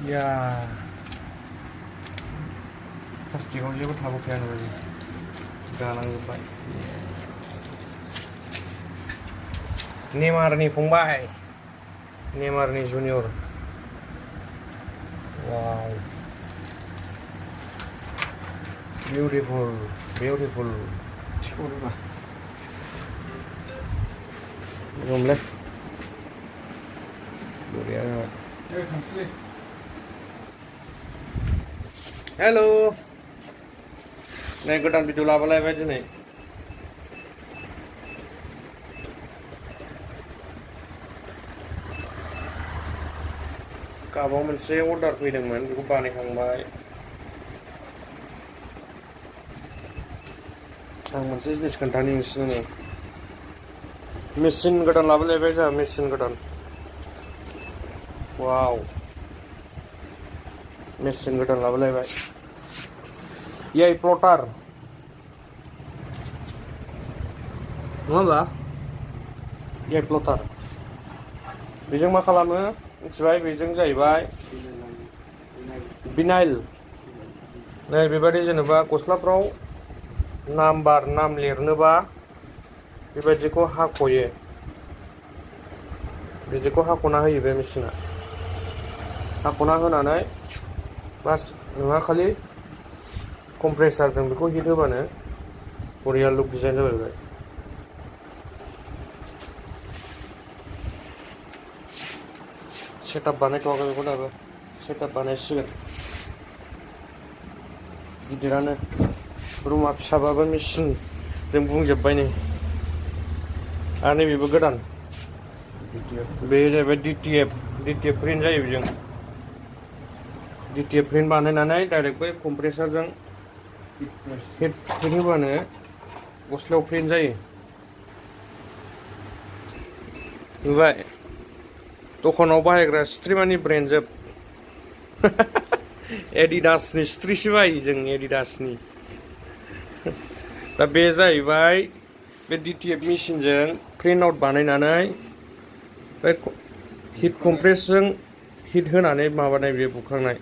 या प्लास्टिकआव जेबो थाबोखायानो बायदि गालांजोब्बाय। नेमारनि फंबाय, नेमारनि जुनियर। Wow beautiful beautiful. गमले बरिया जाबाय। हेल' नै गोदान भिडिअ लाबोलायबाय दिनै। गाबाव मोनसे अर्डार फैदोंमोन, बेखौ बानायखांबाय। आं मोनसे जिनिस खोन्थानि नोंसोरनो। मेचिन गोदान लाबोलायबाय जोंहा, मेचिन गोदान। वाव मेचिन गोदान लाबोलायबाय। एआइ प्लटार नङा होमबा? एआइ प्लटार। बेजों मा खालामो मिथिबाय? बेजों जाहैबाय बिनाइल। नै बेबायदि जेनेबा गस्लाफ्राव नाम लिरनोबा बेबायदिखौ हाख'यो, बिदिखौ हाख'ना होयो बे मेचिना। हाख'ना होनानै बास नोंहा खालि कमप्रेसारजों बेखौ हिट होबानो बरिया लुक डिजाइन जाबाय। सेटआप बानायथ'वाखै बेखौ दाबो, सेटआप बानायसिगोन। गिदिरानो रुमा फिसाबाबो मेचिन जों बुंजोब्बाय नै। आरो नैबेबो गोदान, बे जाहैबाय DTF प्रिन्ट जायो बेजों। DTF प्रिन्ट बानायनानै डाइरेक्ट बै कमप्रेसारजों हिट होबानो गस्लायाव प्रिन्ट जायो। नुबाय? दखानाव बाहायग्रा सिथ्रिमानि ब्रेन्ड जोब। एडिडासनि सिथ्रिसो बायो जों, एडिडासनि। दा बे जाहैबाय बे DTF मेचिनजों प्रिन्ट आउट बानायनानै बे हिट कमप्रेसजों हिट होनानै माबानाय, बे बुखांनाय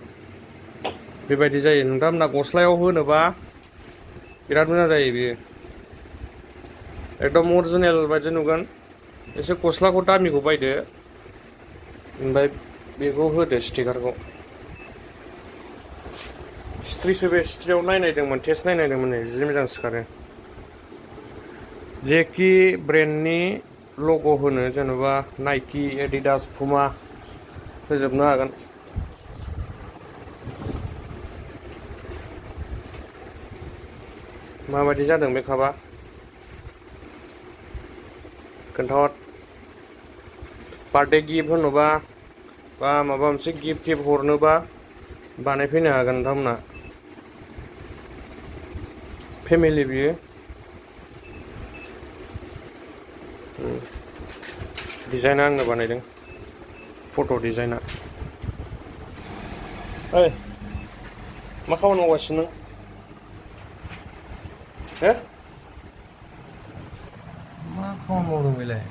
बेबायदि जायो। नोंथांमोना गस्लायाव होनोबा बिराद मोजां जायो बेयो। एकदम अरिजिनेल बायदि नुगोन। एसे गस्लाखौ दामिखौ बायदो, ओमफ्राय बेखौ होदो स्टिकारखौ। सिथ्रिसो बे, सिथ्रियाव नायनायदोंमोन, टेस्ट नायनायदोंमोन नै, जि मोजां सिखारो। जेखि ब्रेन्डनि लग' होनो, जेन'बा नाइकि, एडिडास, पुमा होजोबनो हागोन। माबायदि जादों बे कापआ खोन्थाहर। बार्थडे गिफ्ट होनोबा बा माबा मोनसे गिफ्ट हरनोबा बानायफैनो हागोन नोंथांमोना। फेमिलि बियो। डिजाइना आंनो बानायदों, फट' डिजाइना। ओइ मा खामानि मावगासिनो नों? हो? मा खामानि मावदों बेलाय?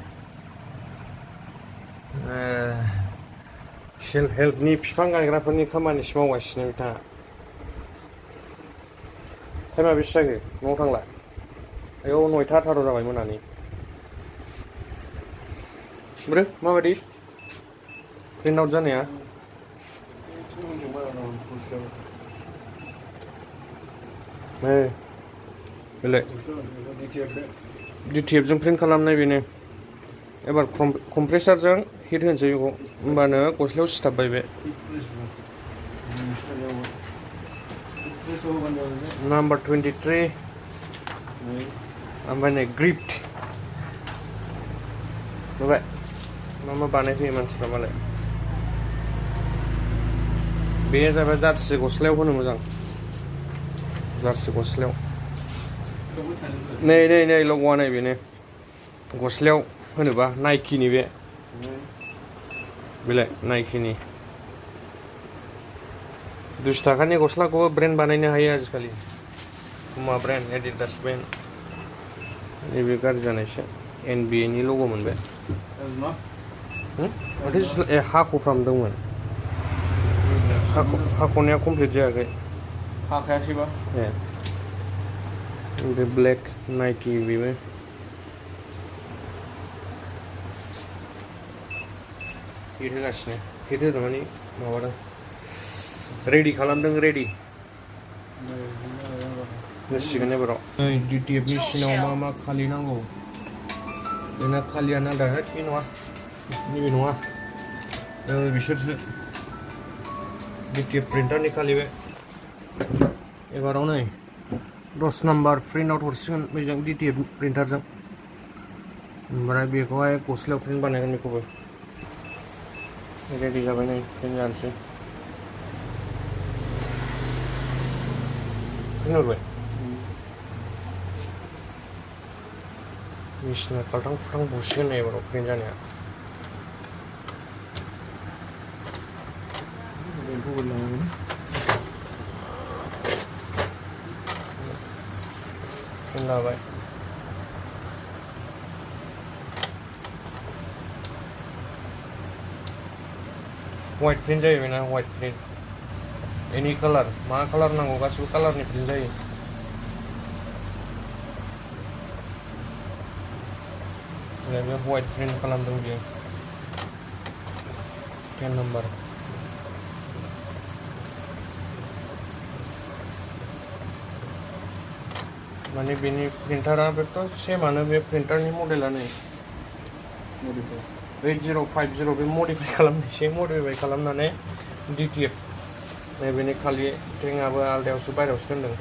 सेल्फ हेल्पनि बिफां गायग्राफोरनि खामानिसो मावगासिनो बिथाङा। टाइमा बेसे जाखो? न'आव थांला? आयौ 9ता 18 जाबाय मोनानि। ओमफ्राय माबायदि प्रिन्ट आउट जानाया? बेलाय DTFजों प्रिन्ट खालामनाय बेनो। एबार कमप्रेसारजों हिट होनोसै बेखौ, होमबानो गस्लायाव सिथाबबाय बे। नाम्बार 23 ओमफ्राय नै ग्रिप्ट। नुबाय मा बानायफैयो मानसिफ्रा मालाय। बे जाबाय जार्सि गस्लायाव होनो मोजां, जार्सि गस्लायाव। नै नै नै लग'आ नै बेनो गस्लायाव होनोबा नाइकिनि बे, बेलाय नाइकिनि 200 थाखानि गस्लाखौबो ब्रेन्ड बानायनो हायो आजिखालि। Puma brand, Adidas brand. नैबे गाज्रि जानायसो NBA नि लग' मोनबाय। माथो हाख'फ्रामदोंमोन। हाख'नाया कमप्लिट जायाखै हाखायाखैबा ए बे ब्लेक नाइकि बेबो हिट होगासिनो हिट होदों माने माबादों रेडि खालामदों रेडि जासिगोन एबाराव नै DTF मेसिनाव मा खालि नांगौ बेना खालियानो आलदा होद बे नङा नैबे नङा बिसोरसो DTF प्रिन्टारनि खालि बे एबाराव नै 10 नाम्बार प्रिन्ट आउट हरसिगोन बेजों DTF प्रिन्टारजों ओमफ्राय बेखौहाय गस्लायाव प्रिन्ट बानायगोन बेखौबो रेडि जाबाय नै प्रिन्ट जानोसै प्रिन्ट हरबाय मेसिना खाल्थां खुल्थां बुसिगोन नै एबाराव प्रिन्ट जानाया प्रिन्ट लाबाय वाइट प्रिन्ट जायो बेना वाइट प्रिन्ट एनि कालार मा कालार नांगौ गासिबो कालारनि प्रिन्ट जायो बे वाइट प्रिन्ट खालामदों बियो 10 नाम्बार माने बेनि प्रिन्टारा बेथ' सेमानो बे प्रिन्टारनि मडेला नै 8050 बे मडिफाइ खालामनायसै मडिफाइ खालामनानै DTF नैबेनि खालि टेंआबो आलदायावसो बायरायावसो दोनदों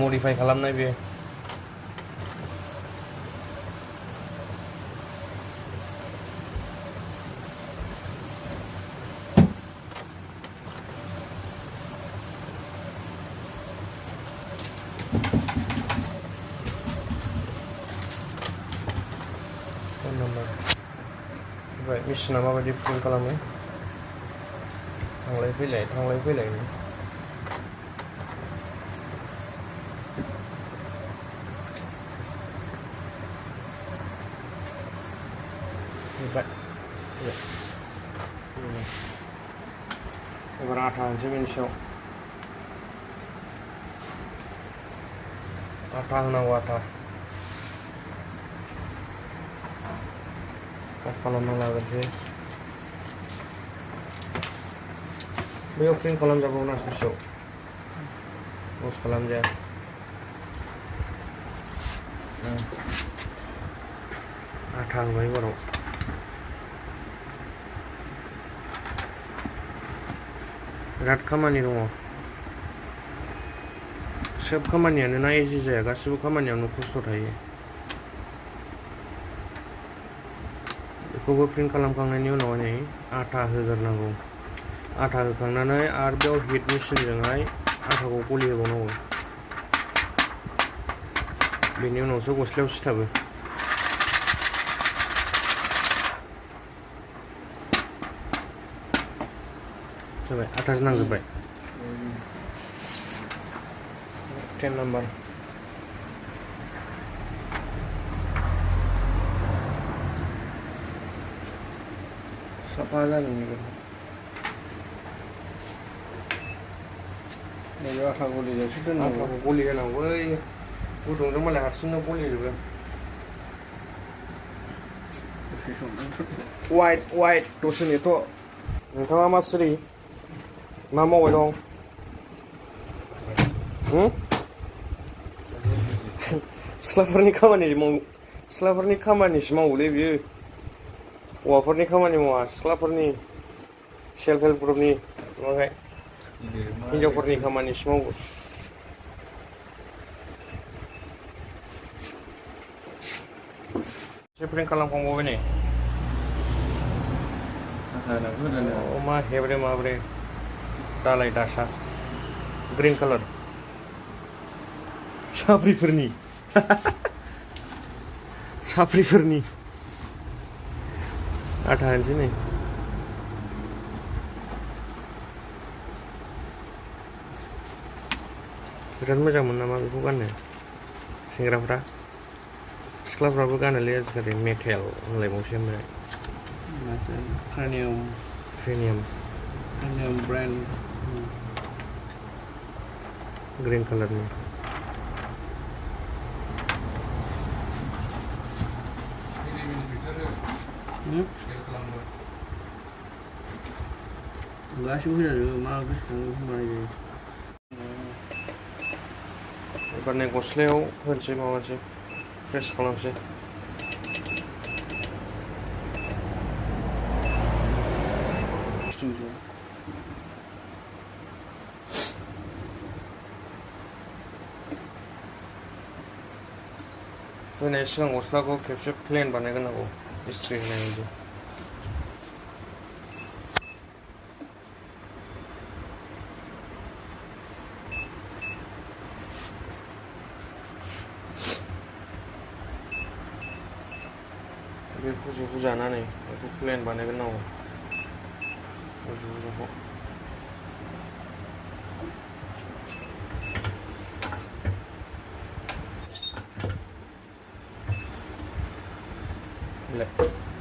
मडिफाइ खालामनाय बे ओमफ्राय मेसिना माबायदि प्रिन्ट खालामो थांलाय फैलाय एबार आथा होनोसै बेनि सायाव आथा होनांगौ आथा खालामना लाग्रोसै बैयाव प्रिन्ट खालामजाबावो ना ससेयाव लस खालामजाया आथा होबाय बाराव बिराद खामानि दङ सोब खामानियानो ना इजि जाया गासिबो खामानियावनो खस्थ' थायो बेखौबो प्रिन्ट खालामखांनायनि उनाव नै आथा होग्रोनांगौ आथा होखांनानै आरो बेयाव हिट मेसिनजोंहाय आथाखौ गलि होबावनांगौ बेनि उनावसो गस्लायाव सिथाबो जाबाय आथाजों नांजोब्बाय 10 नाम्बार साफा जागोन बेखौ आथा गलिजोंसो दोननांगौ आथाखौ गलि होनांगौ बै गुदुंजों मालाय हारसिंनो गलिजोबो वाइट दसे नेथ' नोंथाङा मा सिरि मा मावबाय दं सिख्लाफोरनि खामानिसो मावोलै बियो हौवाफोरनि खामानि मावा सिख्लाफोरनि सेल्फ हेल्प ग्रुपनि माबाय हिनजावफोरनि खामानिसो मावो एसे प्रिन्ट खालामखांबावबाय नै मा हेब्रे माब्रे दालाय दासा ग्रिन कालार साफ्रिफोरनि आथा होनोसै नै बिराद मोजां मोनो नामा बेखौ गाननो सेंग्राफ्रा सिख्लाफ्राबो गानोलै आजिखालि मेटेल होनलायबावसै ओमफ्राय प्रिमियाम ब्रेन्ड ग्रीन कलरनि गासिबो होजाजोबो मा गोसोखाङो होनबानो जायो एबार नै गस्लायाव होनोसै माबानोसै प्रेस खालामसै होनाय सिगां गस्लाखौ खेबसे प्लेन बानायग्रोनांगौ इस्ट्रि होनाय बायदि बे हुजु जानानै बेखौ प्लेन बानायग्रोनांगौ हुजुखौ ले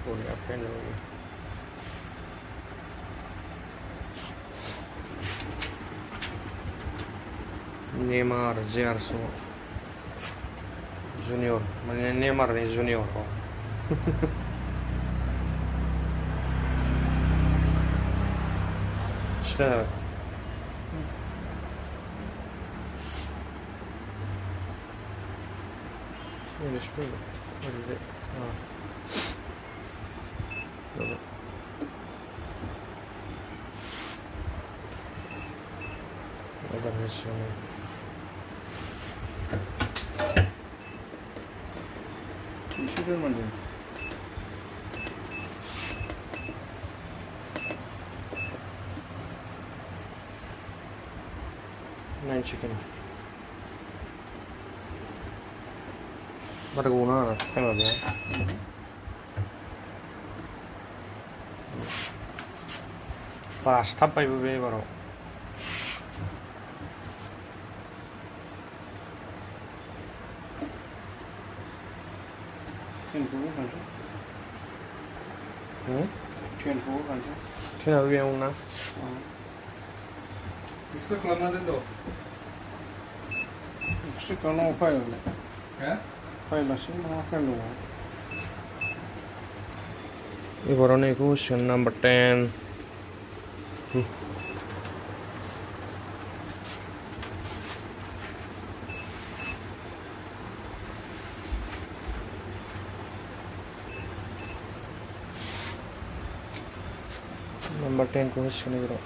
बरिया प्लेन जाबाय नेमार जेआरसो जुनियर माने नेमारनि जुनियर सिदा जाबाय इंलिश फैबाय ओरैजाय Nine chicken. Baru guna lah, kan ada. Pas, tapi ibu baru. Kenapa yang mana? Bisa kelamnya dulu. Bisa kalau apa ya? File sih mau file dulu. Ini barunya question number 10. Number 10 question ini bro.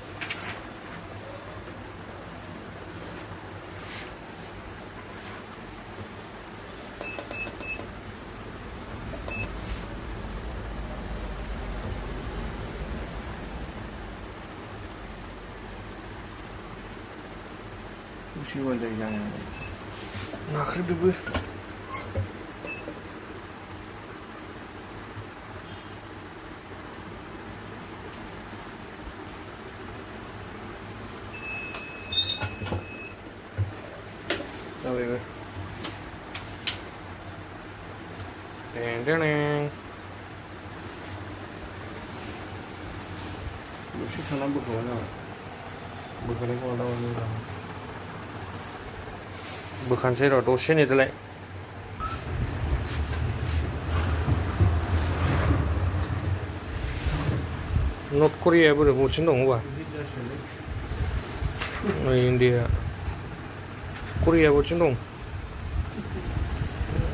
Usiwan dari jangan. Nakhir dulu. Tahu Deng. Usi sana berkawan. Bukan ini kalau ini lah. Bukan sih roh dosen itu lah. North Korea boleh muncul dong wah. India. Korea muncul dong.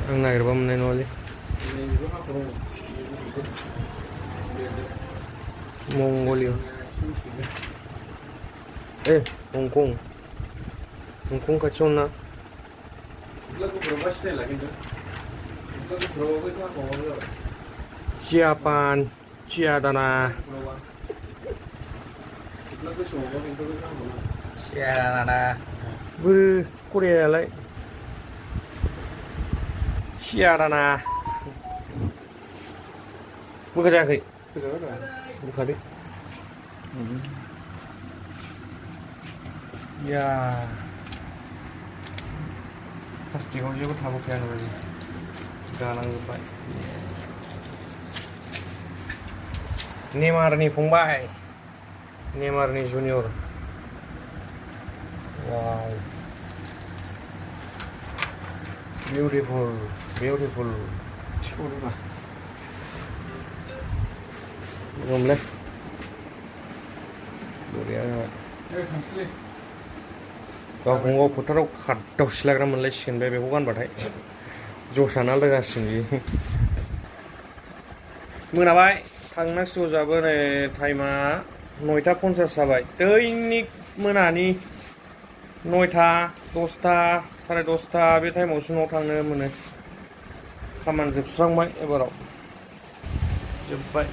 Ang naik mana nolih? Mongolia. Hong Kong kacau na. Japan, Ciadana. Korea lại. Ciadana. Buka jaki. Buka deh. Ya. Pasti kau juga tahu kan lagi. Galang lupa. Ini marah nih, Pungbai. नेमारनि junior wow beautiful beautiful गमले बरिया गावखौ गाव फोथाराव खारदाव सिलाग्रा मोनलायसिगोन बे बेखौ गानबाथाय जसानो आलादा जासिगोन बियो मोनाबाय थांनांसिगौ जाबो नै टाइमा 9:50 जाबाय दैनिक मोनानि 9टा 10टा 10:30 बे टाइमावसो न'आव थांनो मोनो खामानि जोबस्रांबाय एबाराव जोब्बाय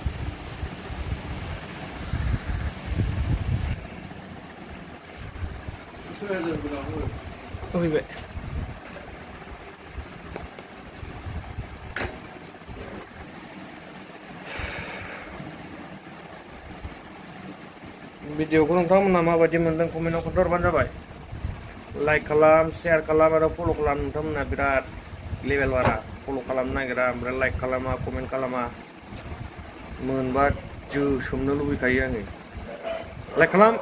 फैबाय भिडिअखौ नोंथांमोना माबायदि मोनदों कमेन्टआव खोन्थाहरबानो जाबाय लाइक खालाम शेयार खालाम आरो फल' खालाम नोंथांमोना बिराद लेभेल बारा फल' खालामनो नागिरा ओमफ्राय लाइक खालामा कमेन्ट खालामा मोनबा जोसोमनो लुबैखायो आङो लाइक खालाम